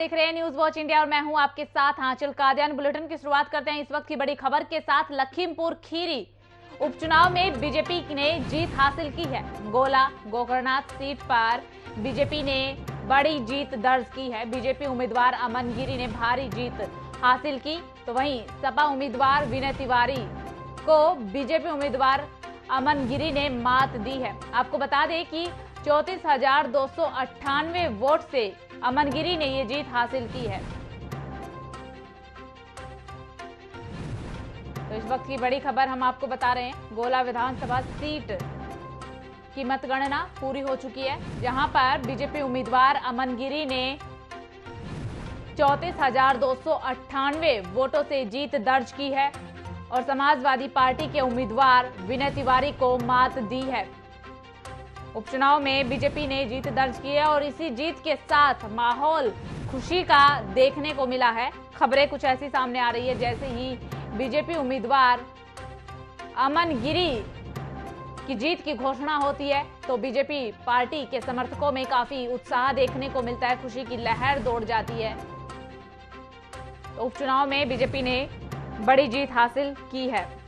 देख रहे हैं न्यूज वॉच इंडिया और मैं हूं आपके साथ आंचल कादियान। बुलेटिन की शुरुआत करते हैं इस वक्त की बड़ी खबर के साथ। लखीमपुर खीरी उपचुनाव में बीजेपी ने जीत हासिल की है। गोला गोकर्णनाथ सीट पर बीजेपी ने बड़ी जीत दर्ज की है। बीजेपी उम्मीदवार अमन गिरी ने भारी जीत हासिल की, तो वहीं सपा उम्मीदवार विनय तिवारी को बीजेपी उम्मीदवार अमन गिरी ने मात दी है। आपको बता दें कि 34,298 वोट से अमन गिरी ने ये जीत हासिल की है। तो इस वक्त की बड़ी खबर हम आपको बता रहे हैं। गोला विधानसभा सीट की मतगणना पूरी हो चुकी है, जहां पर बीजेपी उम्मीदवार अमन गिरी ने 34,298 वोटों से जीत दर्ज की है और समाजवादी पार्टी के उम्मीदवार विनय तिवारी को मात दी है। उपचुनाव में बीजेपी ने जीत दर्ज की है और इसी जीत के साथ माहौल खुशी का देखने को मिला है। खबरें कुछ ऐसी सामने आ रही है, जैसे ही बीजेपी उम्मीदवार अमन गिरी की जीत की घोषणा होती है तो बीजेपी पार्टी के समर्थकों में काफी उत्साह देखने को मिलता है, खुशी की लहर दौड़ जाती है। तो उपचुनाव में बीजेपी ने बड़ी जीत हासिल की है।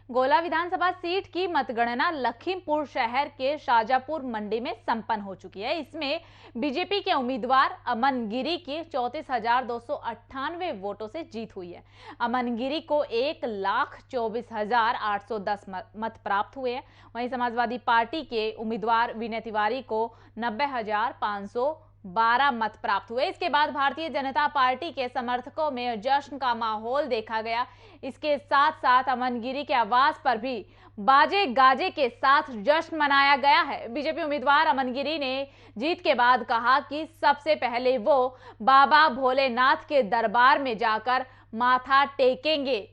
गोला विधानसभा सीट की मतगणना लखीमपुर शहर के शाजापुर मंडी में संपन्न हो चुकी है। इसमें बीजेपी के उम्मीदवार अमन गिरी की 34,298 वोटों से जीत हुई है। अमन गिरी को 1,24,810 मत प्राप्त हुए हैं। वहीं समाजवादी पार्टी के उम्मीदवार विनय तिवारी को 90,512 मत प्राप्त हुए। इसके बाद भारतीय जनता पार्टी के समर्थकों में जश्न का माहौल देखा गया। इसके साथ साथ अमन गिरी के आवास पर भी बाजे गाजे के साथ जश्न मनाया गया है। बीजेपी उम्मीदवार अमन गिरी ने जीत के बाद कहा कि सबसे पहले वो बाबा भोलेनाथ के दरबार में जाकर माथा टेकेंगे।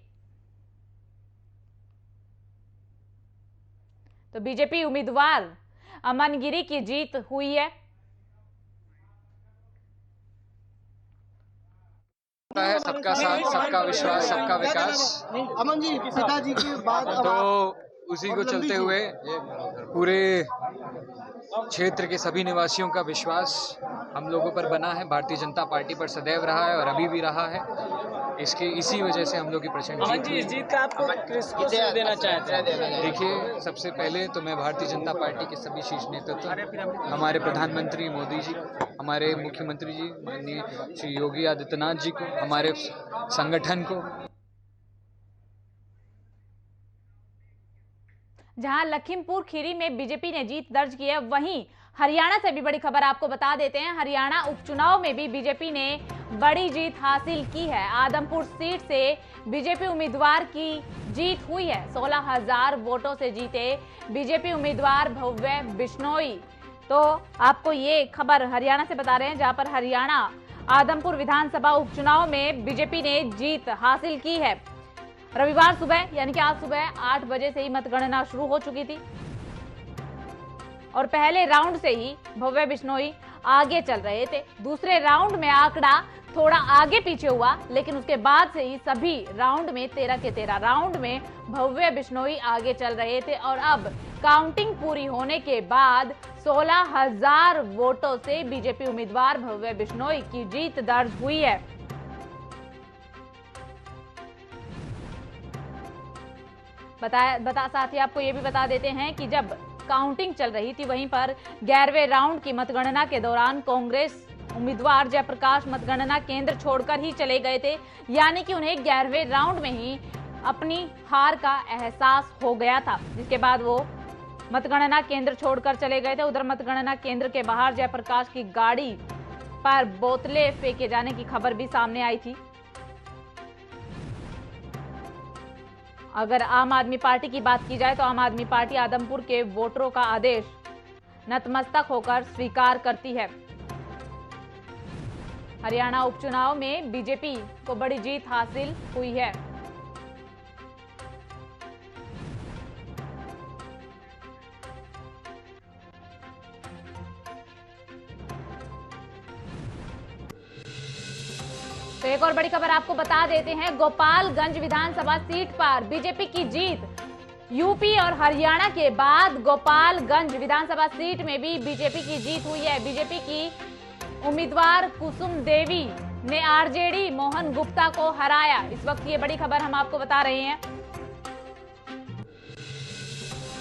तो बीजेपी उम्मीदवार अमन गिरी की जीत हुई है। है सबका साथ, सबका विश्वास, सबका विकास। अमन जी पिताजी की बात तो उसी को चलते हुए पूरे क्षेत्र के सभी निवासियों का विश्वास हम लोगों पर बना है, भारतीय जनता पार्टी पर सदैव रहा है और अभी भी रहा है। इसी वजह से हम लोग की प्रचंड जीत हुई। इस जीत का आपको किसको श्रेय देना चाहते हैं? देखिए, सबसे पहले तो मैं भारतीय जनता पार्टी के सभी शीर्ष नेतृत्व, हमारे प्रधानमंत्री मोदी जी, हमारे मुख्यमंत्री जी माननीय श्री योगी आदित्यनाथ जी को, हमारे संगठन को। जहां लखीमपुर खीरी में बीजेपी ने जीत दर्ज की है, वहीं हरियाणा से भी बड़ी खबर आपको बता देते हैं। हरियाणा उपचुनाव में भी बीजेपी ने बड़ी जीत हासिल की है। आदमपुर सीट से बीजेपी उम्मीदवार की जीत हुई है। 16,000 वोटों से जीते बीजेपी उम्मीदवार भव्य बिश्नोई। तो आपको ये खबर हरियाणा से बता रहे हैं, जहां पर हरियाणा आदमपुर विधानसभा उपचुनाव में बीजेपी ने जीत हासिल की है। रविवार सुबह यानी कि आज सुबह 8 बजे से ही मतगणना शुरू हो चुकी थी और पहले राउंड से ही भव्य बिश्नोई आगे चल रहे थे। दूसरे राउंड में आंकड़ा थोड़ा आगे पीछे हुआ, लेकिन उसके बाद से ही सभी राउंड में 13 के 13 राउंड में भव्य बिश्नोई आगे चल रहे थे और अब काउंटिंग पूरी होने के बाद 16,000 वोटों से बीजेपी उम्मीदवार भव्य बिश्नोई की जीत दर्ज हुई है। साथ ही आपको ये भी बता देते हैं कि जब काउंटिंग चल रही थी, वहीं पर 11वें राउंड की मतगणना के दौरान कांग्रेस उम्मीदवार जयप्रकाश मतगणना केंद्र छोड़कर ही चले गए थे, यानी कि उन्हें 11वें राउंड में ही अपनी हार का एहसास हो गया था, जिसके बाद वो मतगणना केंद्र छोड़कर चले गए थे। उधर मतगणना केंद्र के बाहर जयप्रकाश की गाड़ी पर बोतलें फेंके जाने की खबर भी सामने आई थी। अगर आम आदमी पार्टी की बात की जाए तो आम आदमी पार्टी आदमपुर के वोटरों का आदेश नतमस्तक होकर स्वीकार करती है। हरियाणा उपचुनाव में बीजेपी को बड़ी जीत हासिल हुई है। तो ये एक और बड़ी खबर आपको बता देते हैं, गोपालगंज विधानसभा सीट पर बीजेपी की जीत। यूपी और हरियाणा के बाद गोपालगंज विधानसभा सीट में भी बीजेपी की जीत हुई है। बीजेपी की उम्मीदवार कुसुम देवी ने आरजेडी मोहन गुप्ता को हराया। इस वक्त ये बड़ी खबर हम आपको बता रहे हैं,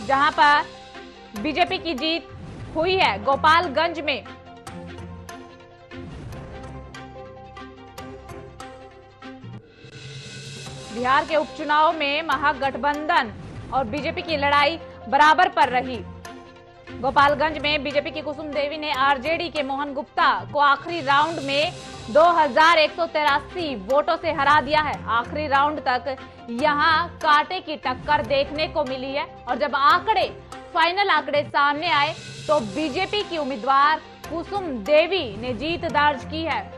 जहां पर बीजेपी की जीत हुई है गोपालगंज में। बिहार के उपचुनाव में महागठबंधन और बीजेपी की लड़ाई बराबर पर रही। गोपालगंज में बीजेपी की कुसुम देवी ने आरजेडी के मोहन गुप्ता को आखिरी राउंड में 2183 वोटों से हरा दिया है। आखिरी राउंड तक यहां कांटे की टक्कर देखने को मिली है और जब फाइनल आंकड़े सामने आए तो बीजेपी की उम्मीदवार कुसुम देवी ने जीत दर्ज की है।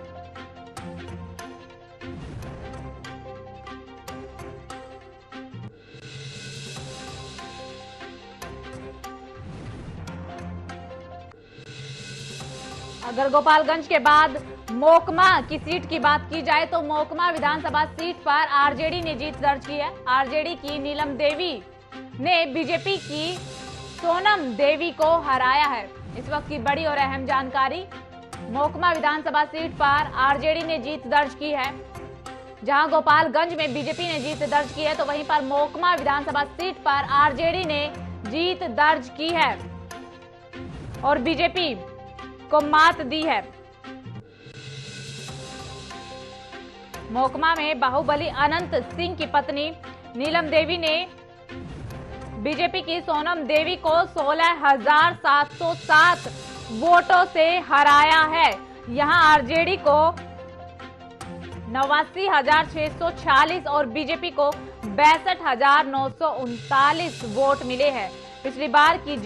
अगर गोपालगंज के बाद मोकमा की सीट की बात की जाए तो मोकमा विधानसभा सीट पर आरजेडी ने जीत दर्ज की है। आरजेडी की नीलम देवी ने बीजेपी की सोनम देवी को हराया है। इस वक्त की बड़ी और अहम जानकारी, मोकमा विधानसभा सीट पर आरजेडी ने जीत दर्ज की है। जहां गोपालगंज में बीजेपी ने जीत दर्ज की है तो वहीं पर मोकमा विधानसभा सीट पर आरजेडी ने जीत दर्ज की है और बीजेपी को मात दी है। मोकमा में बाहुबली अनंत सिंह की पत्नी नीलम देवी ने बीजेपी की सोनम देवी को 16,707 वोटों से हराया है। यहां आरजेडी को 89,646 और बीजेपी को 62,939 वोट मिले हैं। पिछली बार की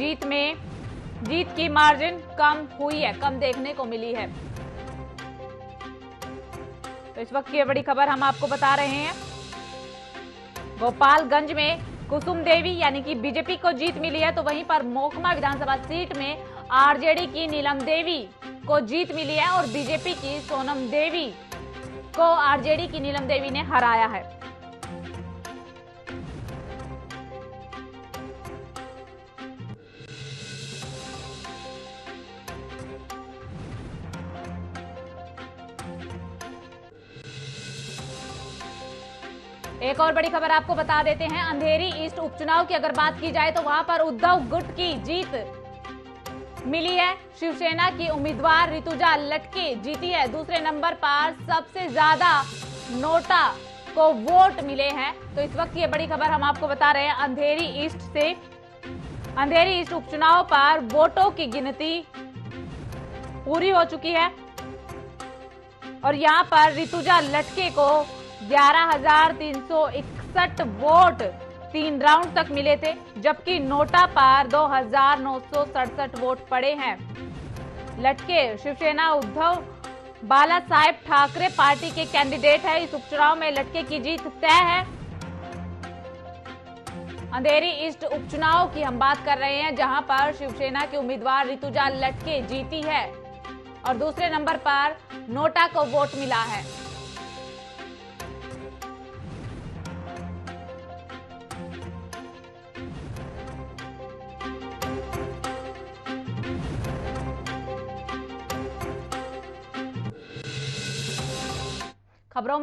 जीत की मार्जिन कम हुई है, कम देखने को मिली है। तो इस वक्त की बड़ी खबर हम आपको बता रहे हैं, गोपालगंज में कुसुम देवी यानी कि बीजेपी को जीत मिली है तो वहीं पर मोकमा विधानसभा सीट में आरजेडी की नीलम देवी को जीत मिली है और बीजेपी की सोनम देवी को आरजेडी की नीलम देवी ने हराया है। एक और बड़ी खबर आपको बता देते हैं, अंधेरी ईस्ट उपचुनाव की अगर बात की जाए तो वहां पर उद्धव गुट की जीत मिली है। शिवसेना की उम्मीदवार ऋतुजा लटके जीती है। दूसरे नंबर पर सबसे ज्यादा नोटा को वोट मिले हैं। तो इस वक्त ये बड़ी खबर हम आपको बता रहे हैं अंधेरी ईस्ट से। अंधेरी ईस्ट उपचुनाव पर वोटों की गिनती पूरी हो चुकी है और यहां पर ऋतुजा लटके को 11,361 वोट 3 राउंड तक मिले थे, जबकि नोटा पर 2,967 वोट पड़े हैं। लटके शिवसेना उद्धव बाला साहेब ठाकरे पार्टी के कैंडिडेट है। इस उपचुनाव में लटके की जीत तय है। अंधेरी ईस्ट उपचुनाव की हम बात कर रहे हैं, जहां पर शिवसेना के उम्मीदवार ऋतुजा लटके जीती है और दूसरे नंबर पर नोटा को वोट मिला है। खबरों